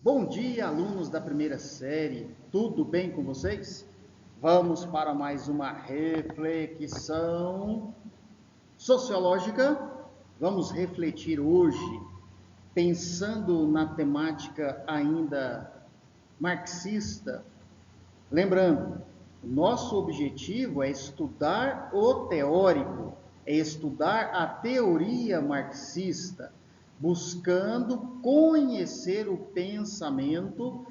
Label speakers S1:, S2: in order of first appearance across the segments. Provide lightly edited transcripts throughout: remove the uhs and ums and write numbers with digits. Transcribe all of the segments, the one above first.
S1: Bom dia, alunos da primeira série. Tudo bem com vocês? Vamos para mais uma reflexão sociológica. Vamos refletir hoje, pensando na temática ainda marxista. Lembrando, o nosso objetivo é estudar o teórico, é estudar a teoria marxista, buscando conhecer o pensamento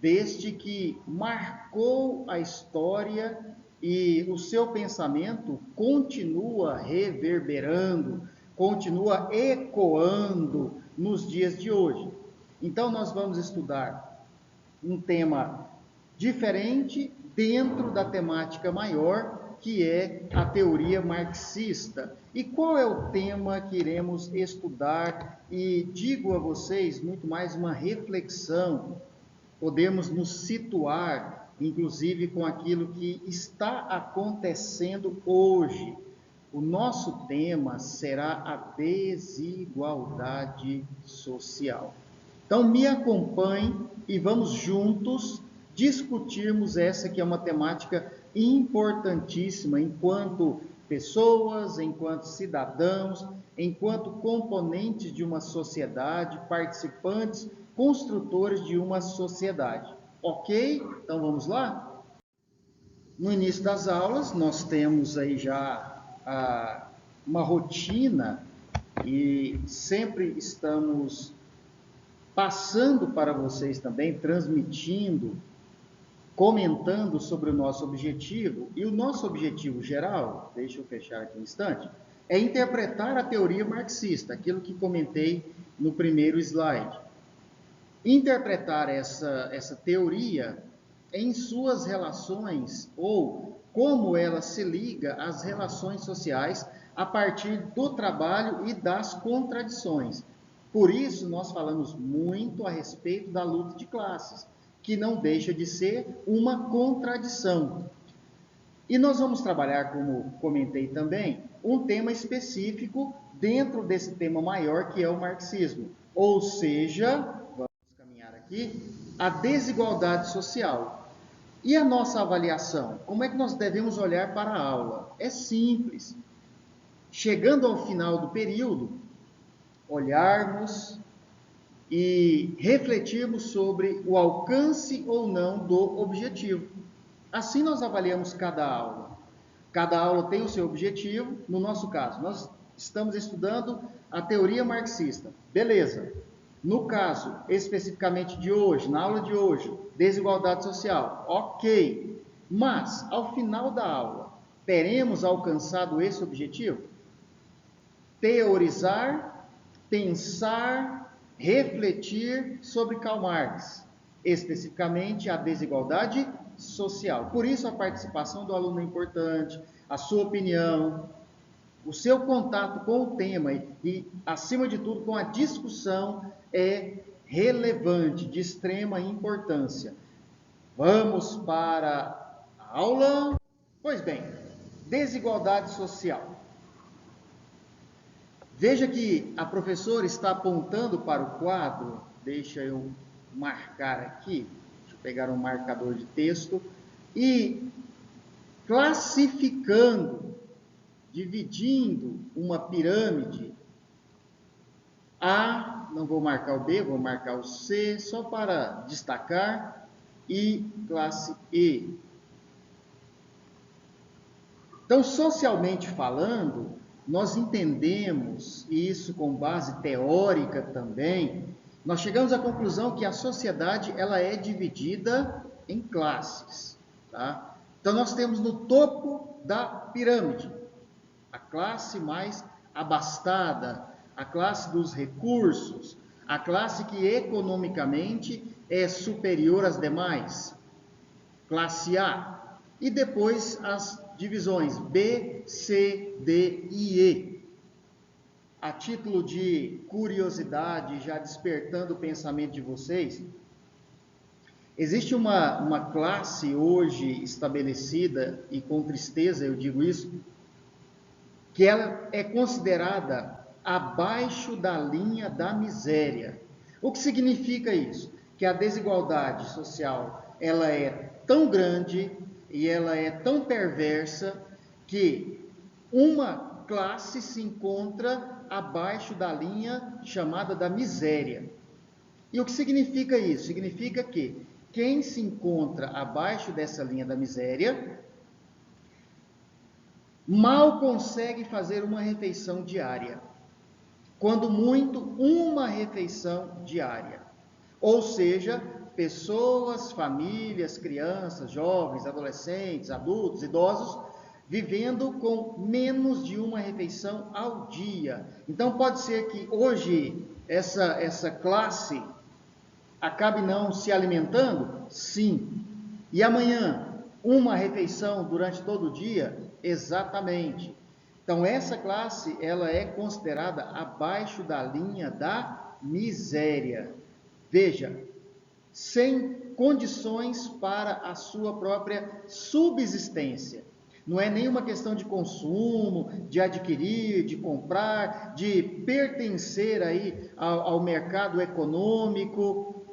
S1: deste que marcou a história e o seu pensamento continua reverberando, continua ecoando nos dias de hoje. Então, nós vamos estudar um tema diferente dentro da temática maior, que é a teoria marxista. E qual é o tema que iremos estudar? E digo a vocês, muito mais uma reflexão, podemos nos situar, inclusive, com aquilo que está acontecendo hoje. O nosso tema será a desigualdade social. Então, me acompanhe e vamos juntos discutirmos essa que é uma temática importantíssima enquanto pessoas, enquanto cidadãos, enquanto componentes de uma sociedade, participantes, construtores de uma sociedade. Ok? Então vamos lá? No início das aulas, nós temos aí já uma rotina e sempre estamos passando para vocês também, transmitindo, comentando sobre o nosso objetivo. E o nosso objetivo geral, deixa eu fechar aqui um instante, é interpretar a teoria marxista, aquilo que comentei no primeiro slide. Interpretar essa teoria em suas relações ou como ela se liga às relações sociais a partir do trabalho e das contradições. Por isso, nós falamos muito a respeito da luta de classes, que não deixa de ser uma contradição. E nós vamos trabalhar, como comentei também, um tema específico dentro desse tema maior que é o marxismo. Ou seja, vamos caminhar aqui, a desigualdade social. E a nossa avaliação? Como é que nós devemos olhar para a aula? É simples. Chegando ao final do período, olharmos e refletirmos sobre o alcance ou não do objetivo. Assim nós avaliamos cada aula. Cada aula tem o seu objetivo. No nosso caso, nós estamos estudando a teoria marxista. Beleza. No caso, especificamente de hoje, na aula de hoje, desigualdade social. Ok. Mas, ao final da aula, teremos alcançado esse objetivo? Teorizar, pensar, refletir sobre Karl Marx, especificamente a desigualdade social. Por isso a participação do aluno é importante, a sua opinião, o seu contato com o tema e acima de tudo, com a discussão é relevante, de extrema importância. Vamos para a aula? Pois bem, desigualdade social. Veja que a professora está apontando para o quadro, deixa eu marcar aqui, deixa eu pegar um marcador de texto, e classificando, dividindo uma pirâmide, A, não vou marcar o B, vou marcar o C, só para destacar, e classe E. Então, socialmente falando, nós entendemos isso com base teórica também. Nós chegamos à conclusão que a sociedade ela é dividida em classes, tá? Então nós temos no topo da pirâmide a classe mais abastada, a classe dos recursos, a classe que economicamente é superior às demais, classe A. E depois as divisões B, C, D e E. A título de curiosidade, já despertando o pensamento de vocês, existe uma classe hoje estabelecida, e com tristeza eu digo isso, que ela é considerada abaixo da linha da miséria. O que significa isso? que a desigualdade social ela é tão grande e ela é tão perversa que uma classe se encontra abaixo da linha chamada da miséria. E o que significa isso? Significa que quem se encontra abaixo dessa linha da miséria mal consegue fazer uma refeição diária. Quando muito, uma refeição diária. Ou seja, pessoas, famílias, crianças, jovens, adolescentes, adultos, idosos, vivendo com menos de uma refeição ao dia. Então pode ser que hoje essa classe acabe não se alimentando? Sim. E amanhã, uma refeição durante todo o dia? Exatamente. Então essa classe, ela é considerada abaixo da linha da miséria. Veja, sem condições para a sua própria subsistência. Não é nenhuma questão de consumo, de adquirir, de comprar, de pertencer aí ao mercado econômico.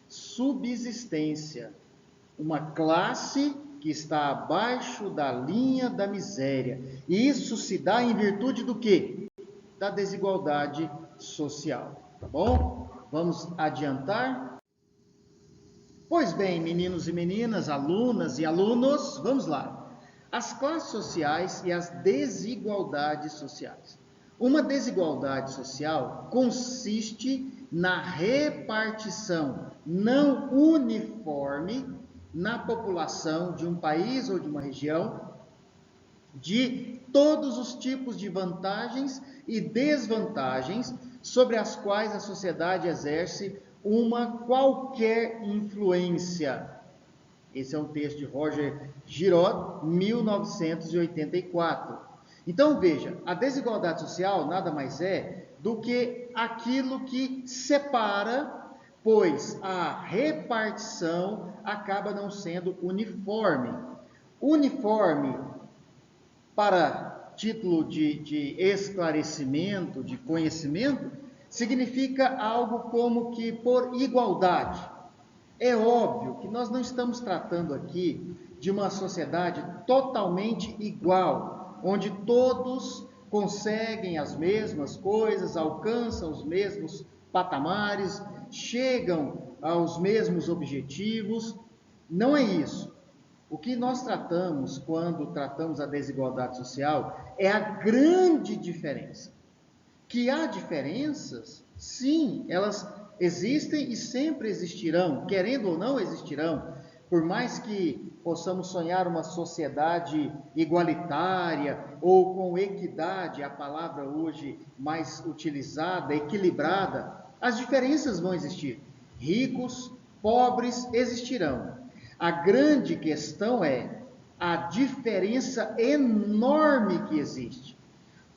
S1: Subsistência. Uma classe que está abaixo da linha da miséria. E isso se dá em virtude do quê? Da desigualdade social. Tá bom? Vamos adiantar? Pois bem, meninos e meninas, alunas e alunos, vamos lá. As classes sociais e as desigualdades sociais. Uma desigualdade social consiste na repartição não uniforme na população de um país ou de uma região de todos os tipos de vantagens e desvantagens sobre as quais a sociedade exerce uma qualquer influência. Esse é um texto de Roger Giraud, 1984. Então veja, a desigualdade social nada mais é do que aquilo que separa, pois a repartição acaba não sendo uniforme. Uniforme, para título de esclarecimento, de conhecimento, significa algo como que por igualdade. É óbvio que nós não estamos tratando aqui de uma sociedade totalmente igual, onde todos conseguem as mesmas coisas, alcançam os mesmos patamares, chegam aos mesmos objetivos. Não é isso. O que nós tratamos quando tratamos a desigualdade social é a grande diferença. Que há diferenças, sim, elas existem e sempre existirão, querendo ou não existirão, por mais que possamos sonhar uma sociedade igualitária ou com equidade, a palavra hoje mais utilizada, equilibrada, as diferenças vão existir. Ricos, pobres existirão. A grande questão é a diferença enorme que existe.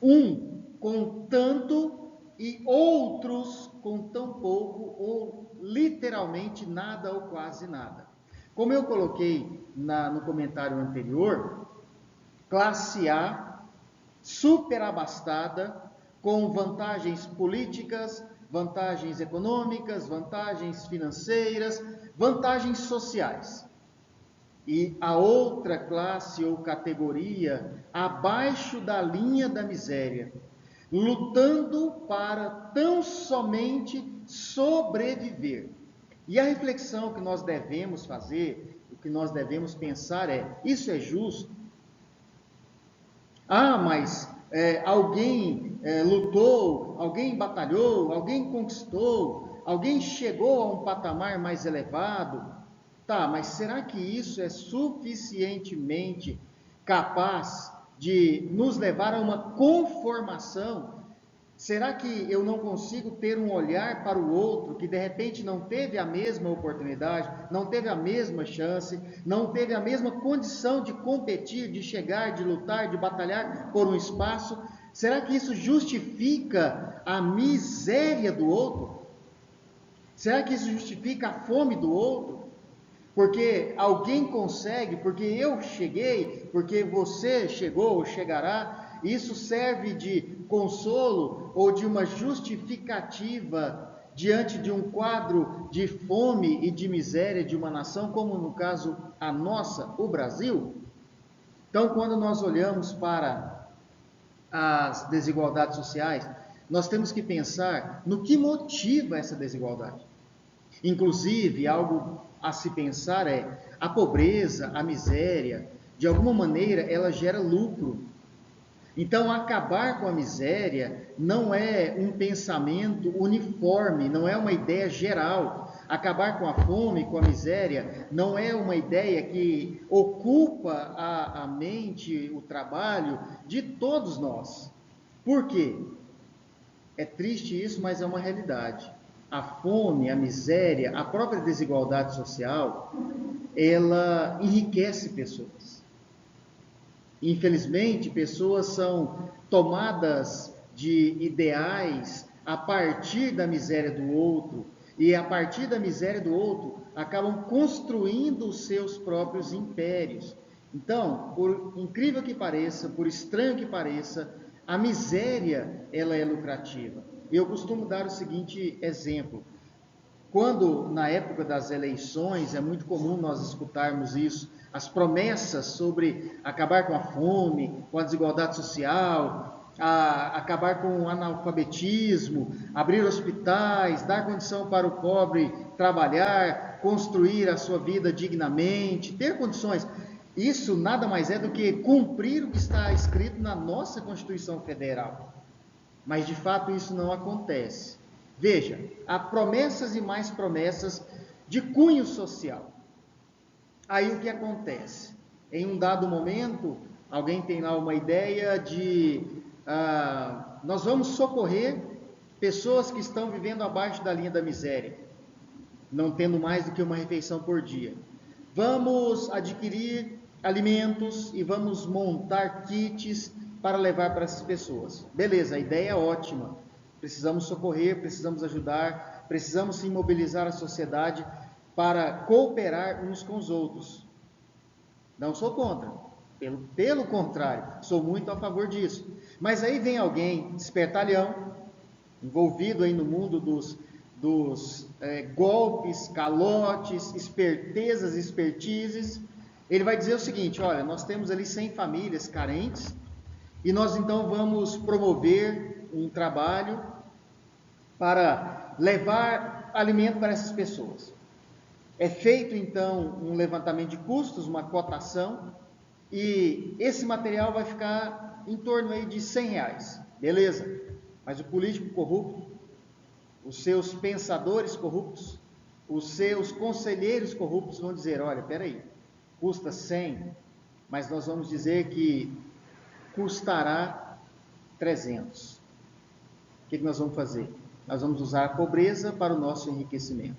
S1: Um com tanto e outros com tão pouco ou literalmente nada ou quase nada. Como eu coloquei no comentário anterior, classe A superabastada, com vantagens políticas, vantagens econômicas, vantagens financeiras, vantagens sociais. E a outra classe ou categoria abaixo da linha da miséria, lutando para tão somente sobreviver. E a reflexão que nós devemos fazer, o que nós devemos pensar é: isso é justo? Mas alguém lutou, alguém batalhou, alguém conquistou, alguém chegou a um patamar mais elevado. Tá, mas será que isso é suficientemente capaz de nos levar a uma conformação? Será que eu não consigo ter um olhar para o outro que de repente não teve a mesma oportunidade, não teve a mesma chance, não teve a mesma condição de competir, de chegar, de lutar, de batalhar por um espaço? Será que isso justifica a miséria do outro? Será que isso justifica a fome do outro? Porque alguém consegue, porque eu cheguei, porque você chegou ou chegará, isso serve de consolo ou de uma justificativa diante de um quadro de fome e de miséria de uma nação, como no caso a nossa, o Brasil? Então, quando nós olhamos para as desigualdades sociais, nós temos que pensar no que motiva essa desigualdade. Inclusive, algo a se pensar é a pobreza, a miséria, de alguma maneira ela gera lucro. Então, acabar com a miséria não é um pensamento uniforme, não é uma ideia geral. Acabar com a fome, com a miséria, não é uma ideia que ocupa a mente, o trabalho de todos nós. Por quê? É triste isso, mas é uma realidade. A fome, a miséria, a própria desigualdade social, ela enriquece pessoas. Infelizmente, pessoas são tomadas de ideais a partir da miséria do outro, e a partir da miséria do outro, acabam construindo os seus próprios impérios. Então, por incrível que pareça, por estranho que pareça, a miséria, ela é lucrativa. Eu costumo dar o seguinte exemplo. Quando, na época das eleições, é muito comum nós escutarmos isso, as promessas sobre acabar com a fome, com a desigualdade social, acabar com o analfabetismo, abrir hospitais, dar condição para o pobre trabalhar, construir a sua vida dignamente, ter condições. Isso nada mais é do que cumprir o que está escrito na nossa Constituição Federal. Mas de fato isso não acontece. Veja, há promessas e mais promessas de cunho social. Aí o que acontece? Em um dado momento, alguém tem lá uma ideia de nós vamos socorrer pessoas que estão vivendo abaixo da linha da miséria, não tendo mais do que uma refeição por dia. Vamos adquirir alimentos e vamos montar kits para levar para essas pessoas. Beleza, a ideia é ótima. Precisamos socorrer, precisamos ajudar, precisamos sim mobilizar a sociedade para cooperar uns com os outros. Não sou contra, pelo contrário, sou muito a favor disso. Mas aí vem alguém espertalhão, envolvido aí no mundo dos golpes, calotes, espertezas, expertises. Ele vai dizer o seguinte: olha, nós temos ali 100 famílias carentes, e nós então vamos promover um trabalho para levar alimento para essas pessoas. É feito então um levantamento de custos, uma cotação, e esse material vai ficar em torno aí de R$100. Beleza, mas o político corrupto, os seus pensadores corruptos, os seus conselheiros corruptos vão dizer: olha, peraí, custa 100, mas nós vamos dizer que custará 300. O que nós vamos fazer? Nós vamos usar a pobreza para o nosso enriquecimento.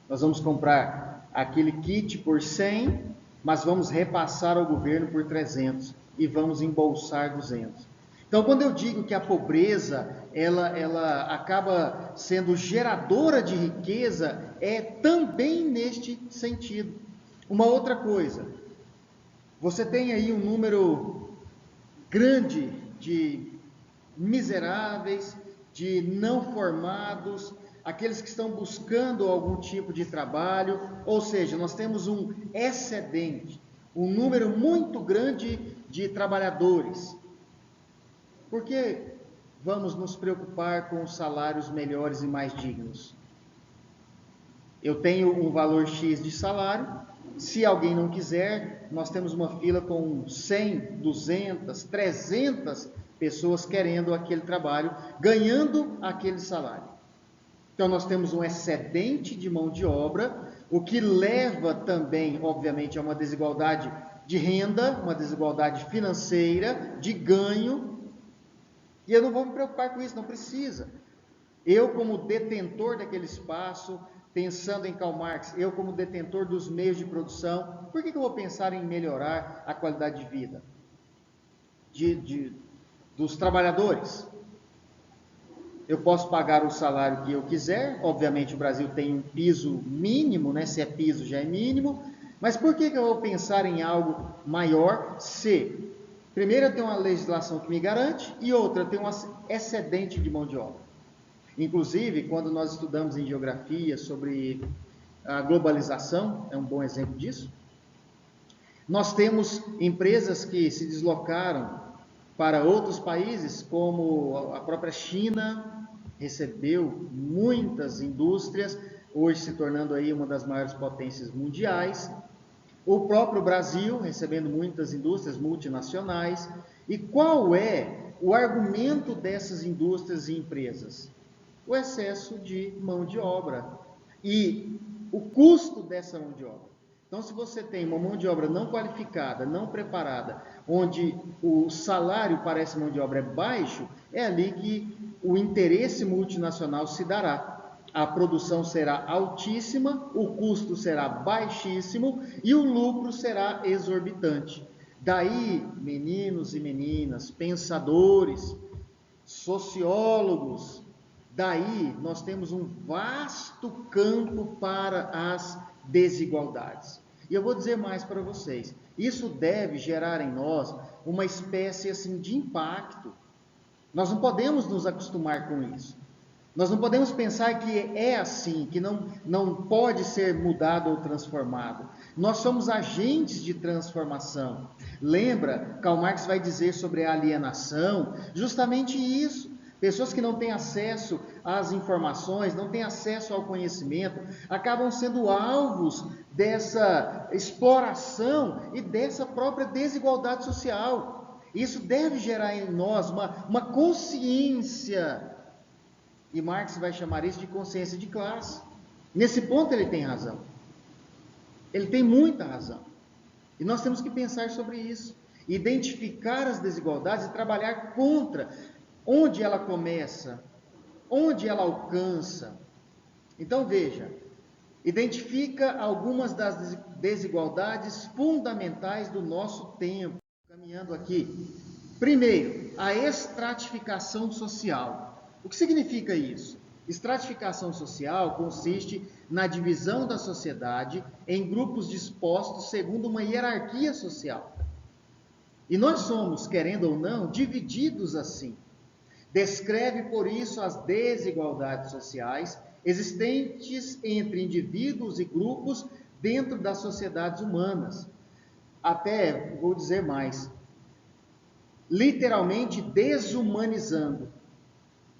S1: Nós vamos comprar aquele kit por 100, mas vamos repassar ao governo por 300 e vamos embolsar 200. Então, quando eu digo que a pobreza ela acaba sendo geradora de riqueza, é também neste sentido. Uma outra coisa, você tem aí um número grande de miseráveis, de não formados, aqueles que estão buscando algum tipo de trabalho, ou seja, nós temos um excedente, um número muito grande de trabalhadores. Por que vamos nos preocupar com salários melhores e mais dignos? Eu tenho um valor X de salário, se alguém não quiser, nós temos uma fila com 100, 200, 300 pessoas querendo aquele trabalho, ganhando aquele salário. Então nós temos um excedente de mão de obra, o que leva também, obviamente, a uma desigualdade de renda, uma desigualdade financeira, de ganho. E eu não vou me preocupar com isso, não precisa. Eu, como detentor daquele espaço, pensando em Karl Marx, eu como detentor dos meios de produção, por que eu vou pensar em melhorar a qualidade de vida dos trabalhadores? Eu posso pagar o salário que eu quiser, obviamente o Brasil tem um piso mínimo, né? Se é piso já é mínimo, mas por que eu vou pensar em algo maior se, primeiro, eu tenho uma legislação que me garante, e outra, eu tenho um excedente de mão de obra. Inclusive, quando nós estudamos em geografia sobre a globalização, é um bom exemplo disso, nós temos empresas que se deslocaram para outros países, como a própria China, recebeu muitas indústrias, hoje se tornando aí uma das maiores potências mundiais. O próprio Brasil, recebendo muitas indústrias multinacionais. E qual é o argumento dessas indústrias e empresas? O excesso de mão de obra e o custo dessa mão de obra. Então, se você tem uma mão de obra não qualificada, não preparada, onde o salário para essa mão de obra é baixo, é ali que o interesse multinacional se dará. A produção será altíssima, o custo será baixíssimo e o lucro será exorbitante. Daí, meninos e meninas, pensadores, sociólogos, daí nós temos um vasto campo para as desigualdades. E eu vou dizer mais para vocês, isso deve gerar em nós uma espécie assim de impacto. Nós não podemos nos acostumar com isso. Nós não podemos pensar que é assim, que não pode ser mudado ou transformado. Nós somos agentes de transformação. Lembra, Karl Marx vai dizer sobre a alienação, justamente isso. Pessoas que não têm acesso às informações, não têm acesso ao conhecimento, acabam sendo alvos dessa exploração e dessa própria desigualdade social. Isso deve gerar em nós uma consciência. E Marx vai chamar isso de consciência de classe. Nesse ponto ele tem razão. Ele tem muita razão. E nós temos que pensar sobre isso. Identificar as desigualdades e trabalhar contra. Onde ela começa? Onde ela alcança? Então veja, identifica algumas das desigualdades fundamentais do nosso tempo. Caminhando aqui. Primeiro, a estratificação social. O que significa isso? Estratificação social consiste na divisão da sociedade em grupos dispostos segundo uma hierarquia social. E nós somos, querendo ou não, divididos assim. Descreve, por isso, as desigualdades sociais existentes entre indivíduos e grupos dentro das sociedades humanas. Até, vou dizer mais, literalmente desumanizando.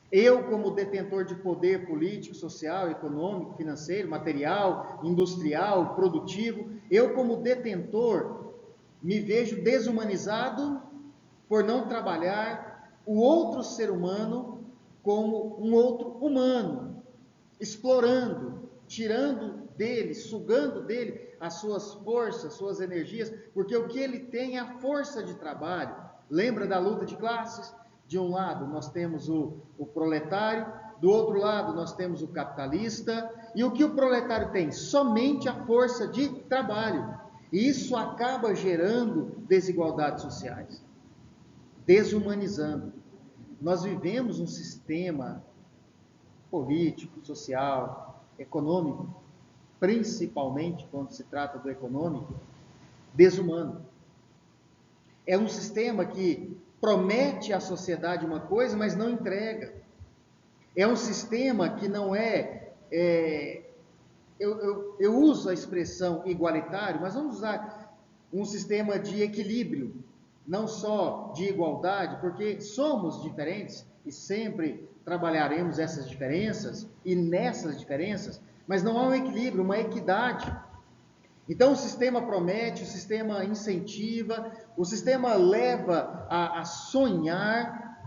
S1: Eu, como detentor de poder político, social, econômico, financeiro, material, industrial, produtivo, eu, como detentor, me vejo desumanizado por não trabalhar o outro ser humano como um outro humano, explorando, tirando dele, sugando dele as suas forças, suas energias, porque o que ele tem é a força de trabalho. Lembra da luta de classes? De um lado nós temos o proletário, do outro lado nós temos o capitalista, e o que o proletário tem? Somente a força de trabalho. E isso acaba gerando desigualdades sociais, desumanizando. Nós vivemos um sistema político, social, econômico, principalmente quando se trata do econômico, desumano. É um sistema que promete à sociedade uma coisa, mas não entrega. É um sistema que não eu uso a expressão igualitário, mas vamos usar um sistema de equilíbrio, não só de igualdade, porque somos diferentes e sempre trabalharemos essas diferenças e nessas diferenças, mas não há um equilíbrio, uma equidade. Então o sistema promete, o sistema incentiva, o sistema leva a sonhar,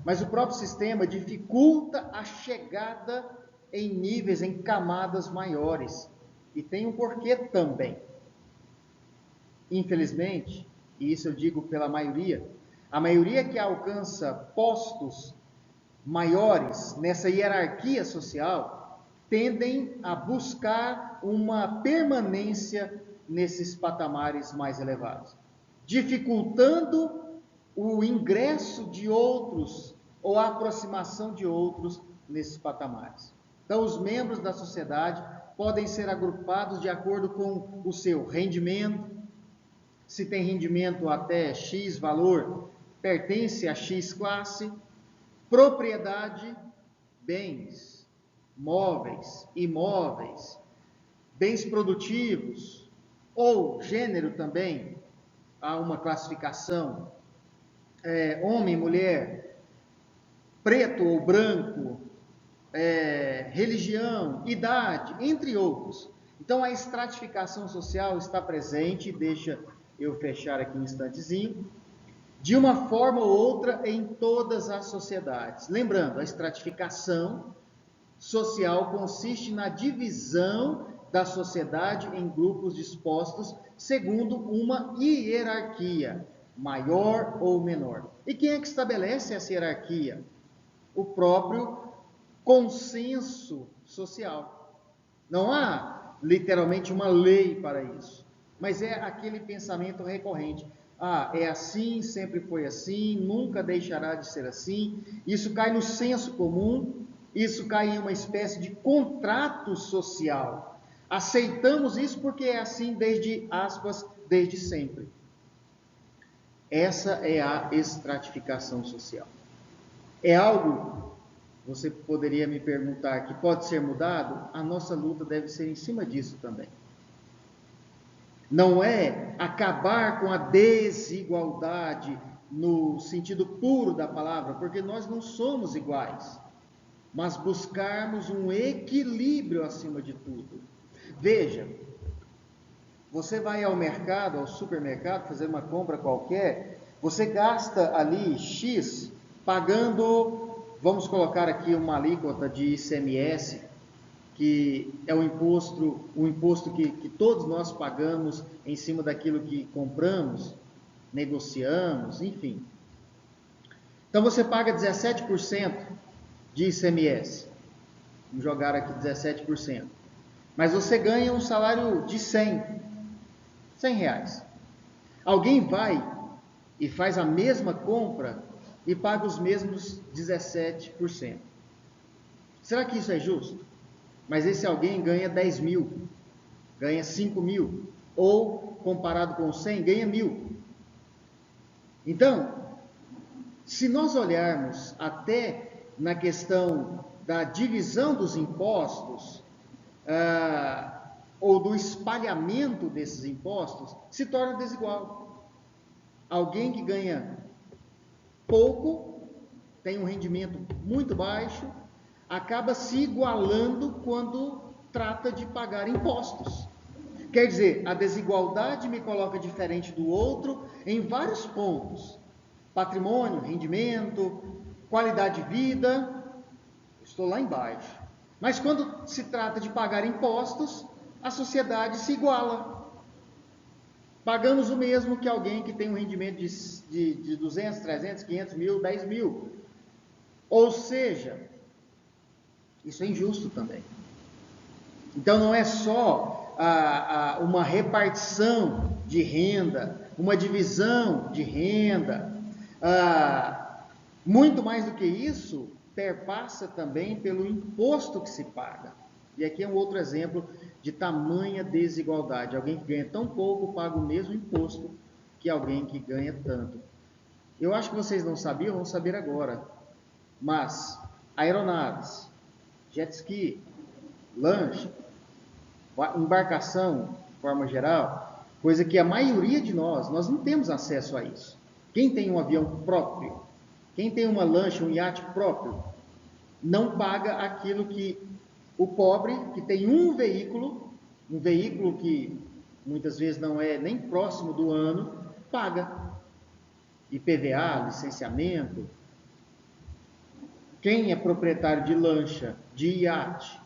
S1: mas o próprio sistema dificulta a chegada em níveis, em camadas maiores. E tem um porquê também. Infelizmente, e isso eu digo pela maioria, a maioria que alcança postos maiores nessa hierarquia social, tendem a buscar uma permanência nesses patamares mais elevados, dificultando o ingresso de outros ou a aproximação de outros nesses patamares. Então, os membros da sociedade podem ser agrupados de acordo com o seu rendimento. Se tem rendimento até X valor, pertence a X classe, propriedade, bens, móveis, imóveis, bens produtivos, ou gênero também, há uma classificação, homem, mulher, preto ou branco, religião, idade, entre outros. Então a estratificação social está presente, deixa eu fechar aqui um instantezinho, de uma forma ou outra em todas as sociedades. Lembrando, a estratificação social consiste na divisão da sociedade em grupos dispostos segundo uma hierarquia, maior ou menor. E quem é que estabelece essa hierarquia? O próprio consenso social. Não há literalmente uma lei para isso, mas é aquele pensamento recorrente. É assim, sempre foi assim, nunca deixará de ser assim. Isso cai no senso comum, isso cai em uma espécie de contrato social. Aceitamos isso porque é assim desde, aspas, desde sempre. Essa é a estratificação social. É algo, você poderia me perguntar, que pode ser mudado? A nossa luta deve ser em cima disso também. Não é acabar com a desigualdade no sentido puro da palavra, porque nós não somos iguais, mas buscarmos um equilíbrio acima de tudo. Veja, você vai ao mercado, ao supermercado, fazer uma compra qualquer, você gasta ali X pagando, vamos colocar aqui uma alíquota de ICMS, que é o imposto que todos nós pagamos em cima daquilo que compramos, negociamos, enfim. Então você paga 17% de ICMS. Vamos jogar aqui 17%. Mas você ganha um salário de 100 reais. Alguém vai e faz a mesma compra e paga os mesmos 17%. Será que isso é justo? Mas esse alguém ganha 10 mil, ganha 5 mil, ou comparado com 100, ganha 1.000. Então, se nós olharmos até na questão da divisão dos impostos, ou do espalhamento desses impostos, se torna desigual. Alguém que ganha pouco, tem um rendimento muito baixo, acaba se igualando quando trata de pagar impostos. Quer dizer, a desigualdade me coloca diferente do outro em vários pontos. Patrimônio, rendimento, qualidade de vida, estou lá embaixo. Mas quando se trata de pagar impostos, a sociedade se iguala. Pagamos o mesmo que alguém que tem um rendimento de 200, 300, 500 mil, 10 mil. Ou seja, isso é injusto também. Então não é só uma repartição de renda, uma divisão de renda. Muito mais do que isso, perpassa também pelo imposto que se paga. E aqui é um outro exemplo de tamanha desigualdade. Alguém que ganha tão pouco paga o mesmo imposto que alguém que ganha tanto. Eu acho que vocês não sabiam, vão saber agora. Mas aeronaves, jet ski, lanche, embarcação, de forma geral, coisa que a maioria de nós não temos acesso a isso. Quem tem um avião próprio, quem tem uma lancha, um iate próprio, não paga aquilo que o pobre, que tem um veículo que muitas vezes não é nem próximo do ano, paga. IPVA, licenciamento. Quem é proprietário de lancha, de iate,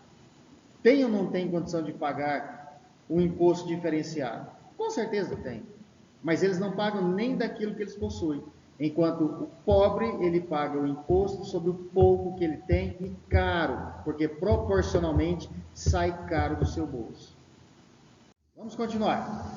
S1: tem ou não tem condição de pagar um imposto diferenciado? Com certeza tem. Mas eles não pagam nem daquilo que eles possuem. Enquanto o pobre, ele paga o imposto sobre o pouco que ele tem e caro, porque proporcionalmente sai caro do seu bolso. Vamos continuar.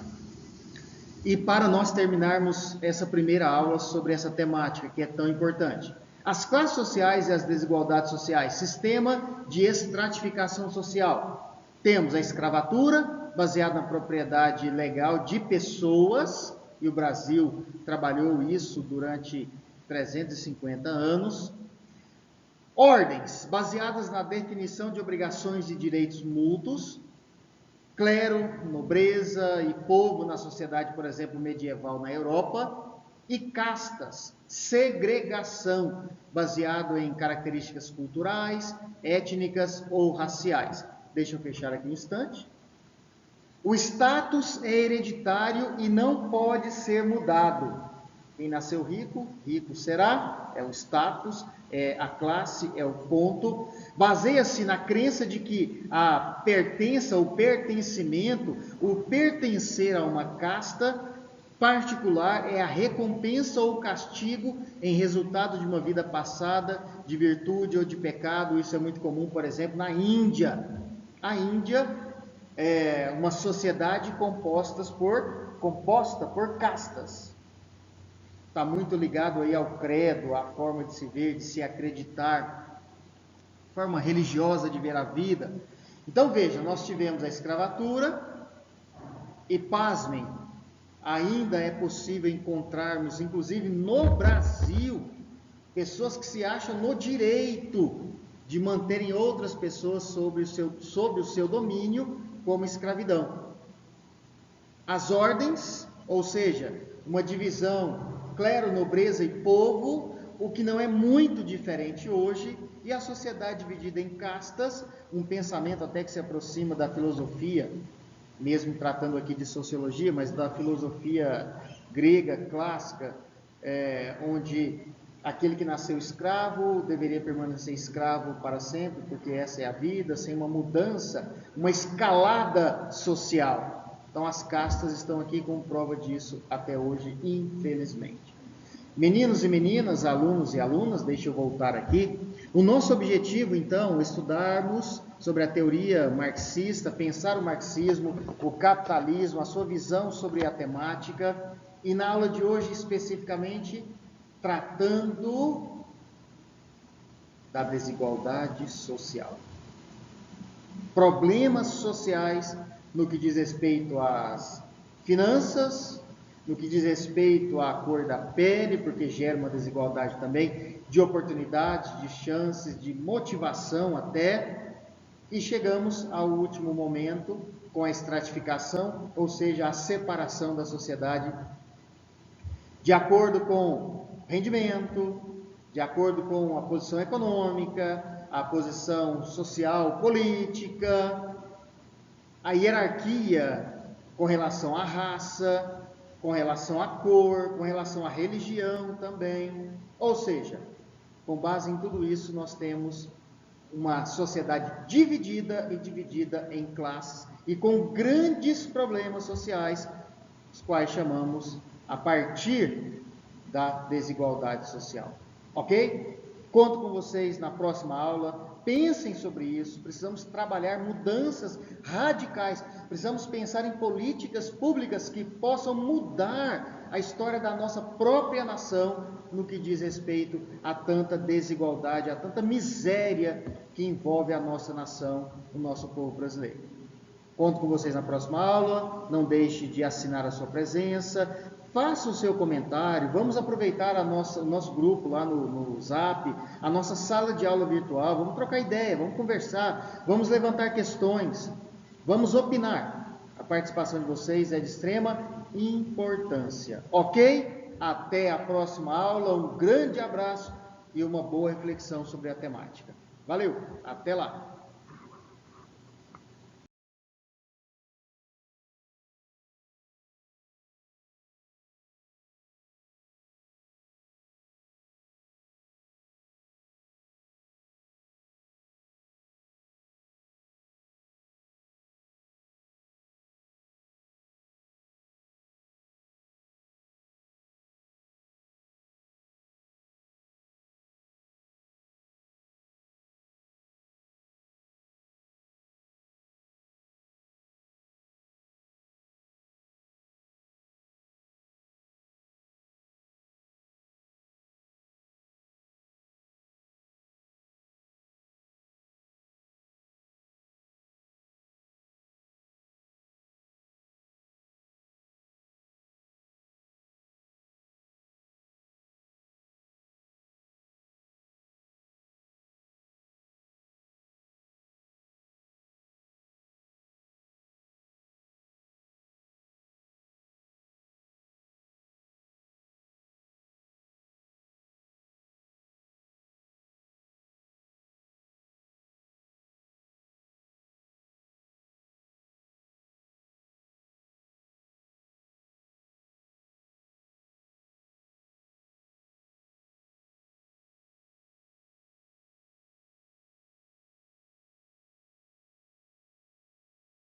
S1: E para nós terminarmos essa primeira aula sobre essa temática que é tão importante. As classes sociais e as desigualdades sociais, sistema de estratificação social. Temos a escravatura, baseada na propriedade legal de pessoas, e o Brasil trabalhou isso durante 350 anos. Ordens, baseadas na definição de obrigações e direitos mútuos, clero, nobreza e povo na sociedade, por exemplo, medieval na Europa, e castas, segregação, baseado em características culturais, étnicas ou raciais. Deixa eu fechar aqui um instante. O status é hereditário e não pode ser mudado. Quem nasceu rico, rico será, é o status, é a classe, é o ponto. Baseia-se na crença de que a pertença, o pertencimento, o pertencer a uma casta particular é a recompensa ou castigo em resultado de uma vida passada, de virtude ou de pecado. Isso é muito comum, por exemplo, na Índia. A Índia é uma sociedade composta por castas. Está muito ligado aí ao credo, à forma de se ver, de se acreditar, forma religiosa de ver a vida. Então veja, nós tivemos a escravatura e, pasmem, ainda é possível encontrarmos, inclusive no Brasil, pessoas que se acham no direito de manterem outras pessoas sob o seu domínio, como escravidão. As ordens, ou seja, uma divisão clero, nobreza e povo, o que não é muito diferente hoje, e a sociedade dividida em castas, um pensamento até que se aproxima da filosofia, mesmo tratando aqui de sociologia, mas da filosofia grega clássica, onde aquele que nasceu escravo deveria permanecer escravo para sempre, porque essa é a vida, sem uma mudança, uma escalada social. Então as castas estão aqui como prova disso até hoje, infelizmente. Meninos e meninas, alunos e alunas, deixa eu voltar aqui. O nosso objetivo, então, é estudarmos sobre a teoria marxista, pensar o marxismo, o capitalismo, a sua visão sobre a temática, e na aula de hoje, especificamente, tratando da desigualdade social. Problemas sociais no que diz respeito às finanças, no que diz respeito à cor da pele, porque gera uma desigualdade também, de oportunidades, de chances, de motivação até, e chegamos ao último momento com a estratificação, ou seja, a separação da sociedade de acordo com rendimento, de acordo com a posição econômica, a posição social, política, a hierarquia com relação à raça, com relação à cor, com relação à religião também. Ou seja, com base em tudo isso, nós temos uma sociedade dividida e dividida em classes e com grandes problemas sociais, os quais chamamos a partir da desigualdade social. Ok? Conto com vocês na próxima aula. Pensem sobre isso. Precisamos trabalhar mudanças radicais. Precisamos pensar em políticas públicas que possam mudar a história da nossa própria nação no que diz respeito a tanta desigualdade, a tanta miséria que envolve a nossa nação, o nosso povo brasileiro. Conto com vocês na próxima aula. Não deixe de assinar a sua presença. Faça o seu comentário. Vamos aproveitar o nosso grupo lá no Zap, a nossa sala de aula virtual. Vamos trocar ideia, vamos conversar, vamos levantar questões, vamos opinar. A participação de vocês é de extrema importância. Ok? Até a próxima aula. Um grande abraço e uma boa reflexão sobre a temática. Valeu, até lá!